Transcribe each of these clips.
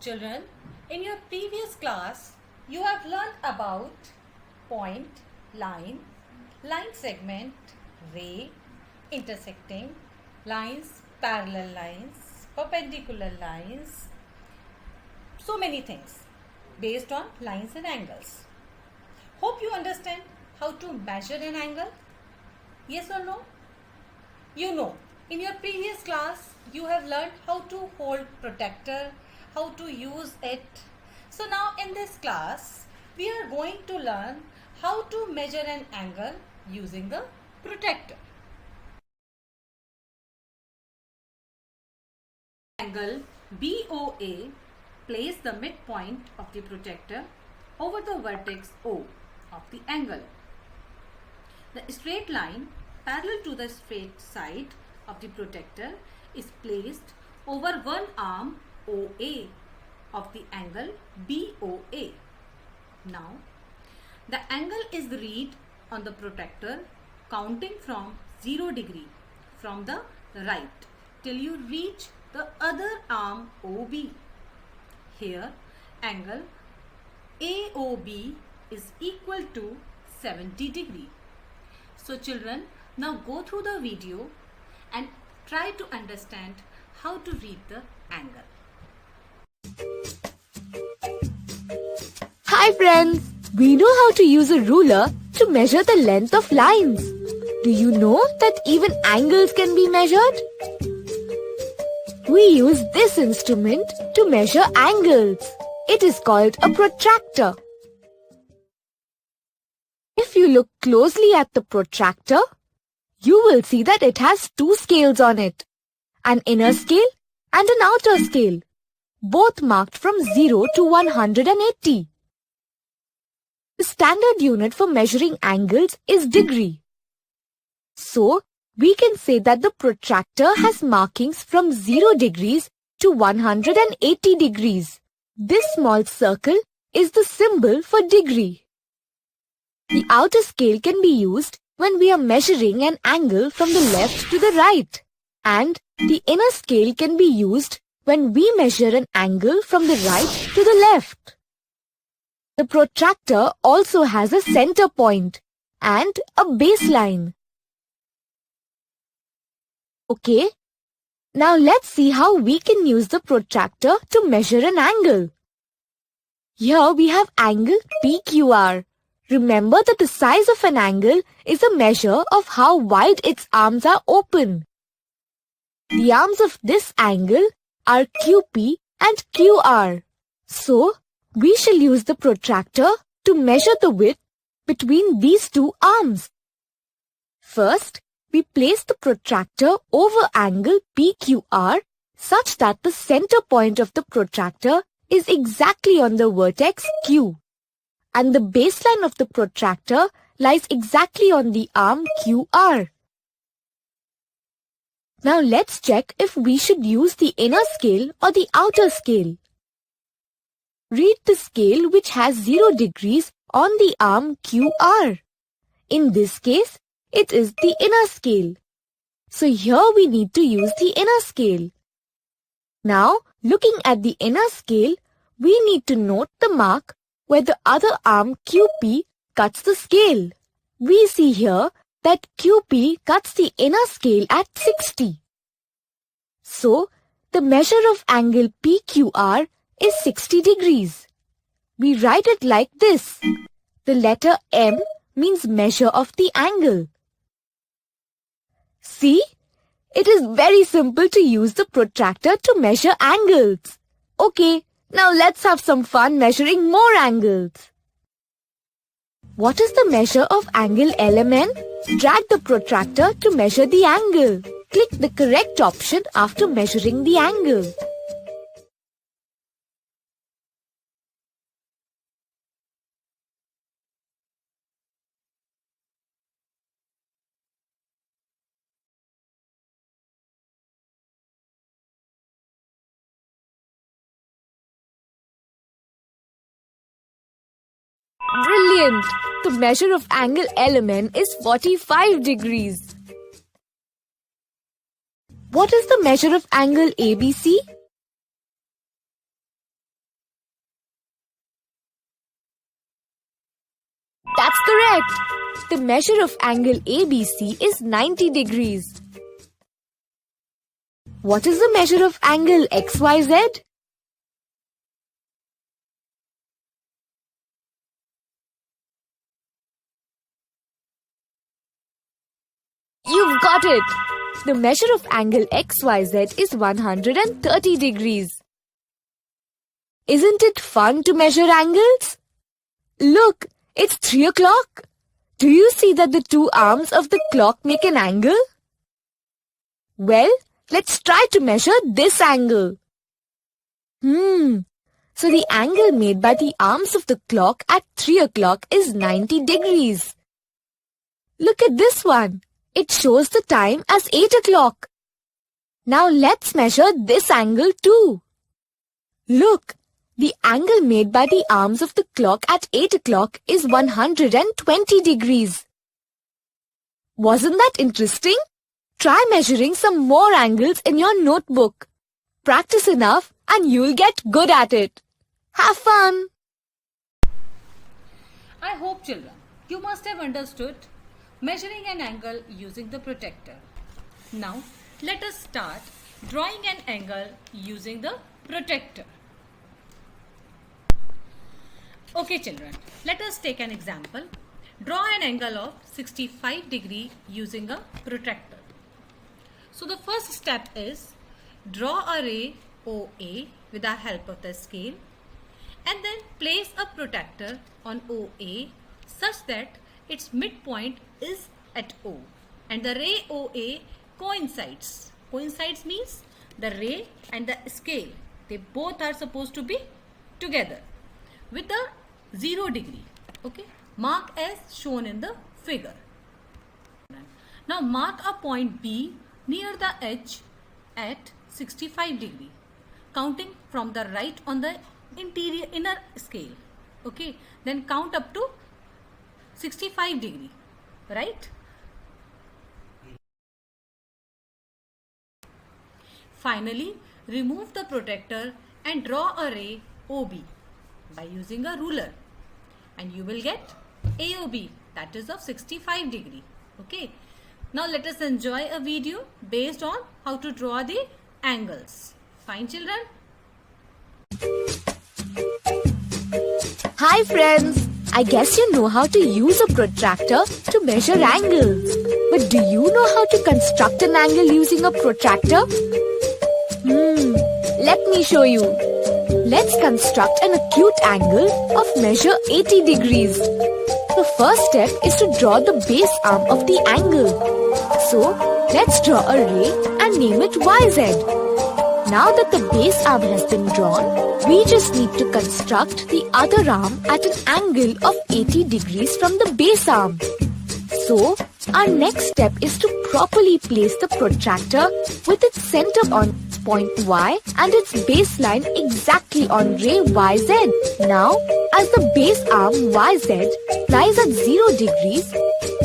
Children, in your previous class, you have learned about point, line, line segment, ray, intersecting, lines, parallel lines, perpendicular lines, so many things based on lines and angles. Hope you understand how to measure an angle? Yes or no? You know, in your previous class, you have learned how to hold protractor, how to use it. So now in this class, we are going to learn how to measure an angle using the protractor. Angle BOA, place the midpoint of the protractor over the vertex O of the angle. The straight line parallel to the straight side of the protractor is placed over one arm OA of the angle BOA. Now, the angle is read on the protractor counting from 0 degree from the right till you reach the other arm OB. Here, angle AOB is equal to 70 degree. So children, now go through the video and try to understand how to read the angle. Hi friends! We know how to use a ruler to measure the length of lines. Do you know that even angles can be measured? We use this instrument to measure angles. It is called a protractor. If you look closely at the protractor, you will see that it has two scales on it, an inner scale and an outer scale, both marked from 0 to 180. The standard unit for measuring angles is degree. So, we can say that the protractor has markings from 0 degrees to 180 degrees. This small circle is the symbol for degree. The outer scale can be used when we are measuring an angle from the left to the right, and the inner scale can be used when we measure an angle from the right to the left. The protractor also has a center point and a baseline. Okay, now let's see how we can use the protractor to measure an angle. Here we have angle PQR. Remember that the size of an angle is a measure of how wide its arms are open. The arms of this angle are QP and QR. So, we shall use the protractor to measure the width between these two arms. First, we place the protractor over angle PQR such that the center point of the protractor is exactly on the vertex Q, and the baseline of the protractor lies exactly on the arm QR. Now let's check if we should use the inner scale or the outer scale. Read the scale which has 0 degrees on the arm QR. In this case, it is the inner scale. So here we need to use the inner scale. Now, looking at the inner scale, we need to note the mark where the other arm QP cuts the scale. We see here that QP cuts the inner scale at 60. So, the measure of angle PQR is 60 degrees. We write it like this. The letter M means measure of the angle. See? It is very simple to use the protractor to measure angles. Okay, now let's have some fun measuring more angles. What is the measure of angle LMN? Drag the protractor to measure the angle. Click the correct option after measuring the angle. Brilliant! The measure of angle LMN is 45 degrees. What is the measure of angle ABC? correct. The measure of angle ABC is 90 degrees. What is the measure of angle XYZ? You've got it! The measure of angle XYZ is 130 degrees. Isn't it fun to measure angles? Look, it's 3 o'clock. Do you see that the two arms of the clock make an angle? Well, let's try to measure this angle. So the angle made by the arms of the clock at 3 o'clock is 90 degrees. Look at this one. It shows the time as 8 o'clock. Now let's measure this angle too. Look, the angle made by the arms of the clock at 8 o'clock is 120 degrees. Wasn't that interesting? Try measuring some more angles in your notebook. Practice enough and you'll get good at it. Have fun! I hope, children, you must have understood measuring an angle using the protractor. Now, let us start drawing an angle using the protractor. Okay, children, let us take an example. Draw an angle of 65 degree using a protractor. So the first step is draw a ray OA with the help of the scale and then place a protractor on OA such that its midpoint is at O and the ray OA coincides. Coincides means the ray and the scale, they both are supposed to be together with the 0 degree. Okay, mark as shown in the figure. Now mark a point B near the edge at 65 degree, counting from the right on the inner scale. Okay, then count up to 65 degree, right? Finally, remove the protractor and draw a ray OB by using a ruler and you will get AOB, that is of 65 degree. Okay. Now let us enjoy a video based on how to draw the angles. Fine, children? Hi friends! I guess you know how to use a protractor to measure angles. But do you know how to construct an angle using a protractor? Let me show you. Let's construct an acute angle of measure 80 degrees. The first step is to draw the base arm of the angle. So, let's draw a ray and name it YZ. Now that the base arm has been drawn, we just need to construct the other arm at an angle of 80 degrees from the base arm. So, our next step is to properly place the protractor with its center on point Y and its baseline exactly on ray YZ. Now, as the base arm YZ lies at 0 degrees,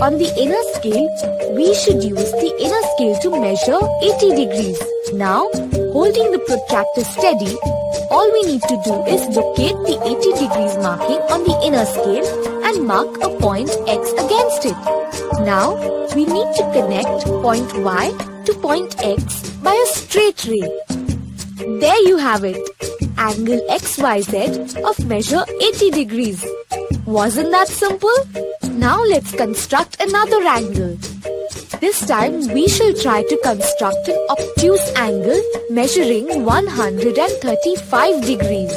on the inner scale, we should use the inner scale to measure 80 degrees. Now, holding the protractor steady, all we need to do is locate the 80 degrees marking on the inner scale and mark a point X against it. Now, we need to connect point Y to point X by a straight ray. There you have it, angle XYZ of measure 80 degrees. Wasn't that simple? Now let's construct another angle. This time we shall try to construct an obtuse angle measuring 135 degrees.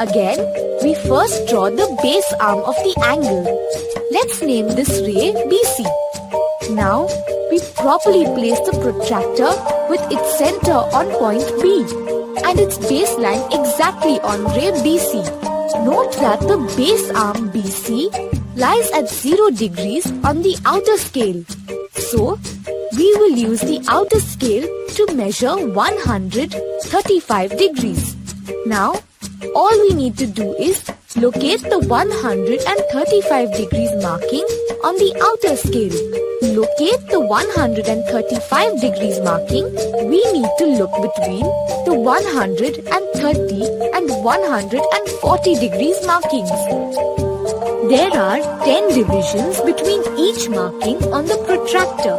Again, we first draw the base arm of the angle. Let's name this ray BC. Now, we properly place the protractor with its center on point B and its baseline exactly on ray BC. Note that the base arm BC lies at 0 degrees on the outer scale. So, we will use the outer scale to measure 135 degrees. Now, all we need to do is locate the 135 degrees marking on the outer scale. Locate the 135 degrees marking, we need to look between the 130 and 140 degrees markings. There are 10 divisions between each marking on the protractor.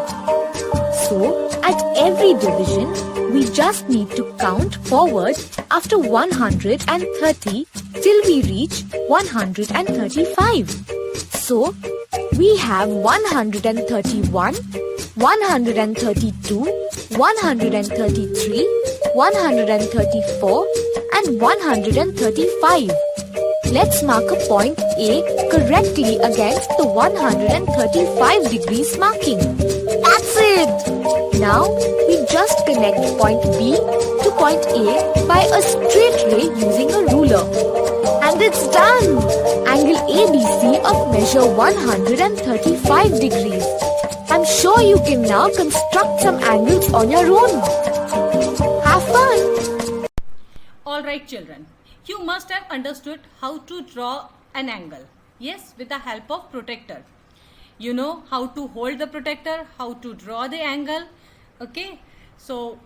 So, at every division, we just need to count forward after 130 till we reach 135. So, we have 131, 132, 133, 134 and 135. Let's mark a point A correctly against the 135 degrees marking. That's it! Now, we just connect point B to point A by a straight ray using a ruler. And it's done! Angle ABC of measure 135 degrees. I'm sure you can now construct some angles on your own. Have fun! Alright children, you must have understood how to draw an angle. Yes, with the help of protractor. You know how to hold the protractor, how to draw the angle. Okay, so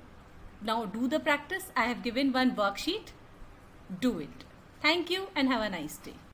now do the practice. I have given one worksheet. Do it. Thank you and have a nice day.